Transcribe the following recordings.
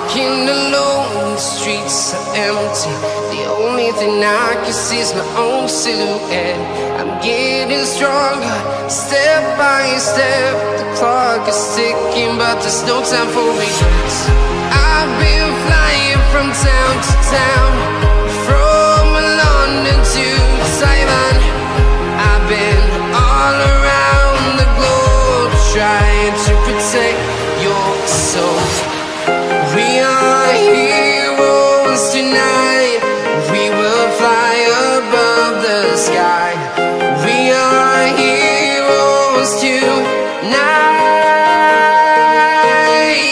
Walking alone, the streets are empty. The only thing I can see is my own silhouette. I'm getting stronger, step by step. The clock is ticking, but there's no time for regrets. I've been flying from town to town, from London to Taiwan. I've been all around the globe, trying to protect your soul. We are heroes tonight. We will fly above the sky. We are heroes tonight.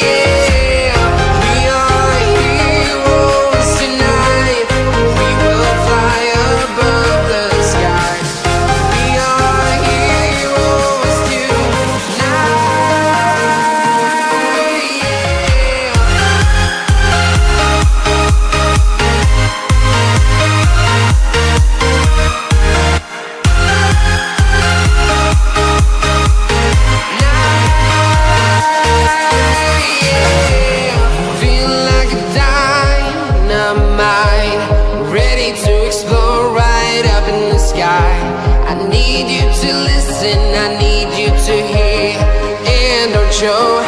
Yeah. We are heroes tonight. We will fly above the sky. We are heroes tonight. Ready to explore right up in the sky. I need you to listen, I need you to hear, and don't show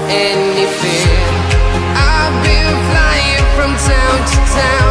any fear. I've been flying from town to town.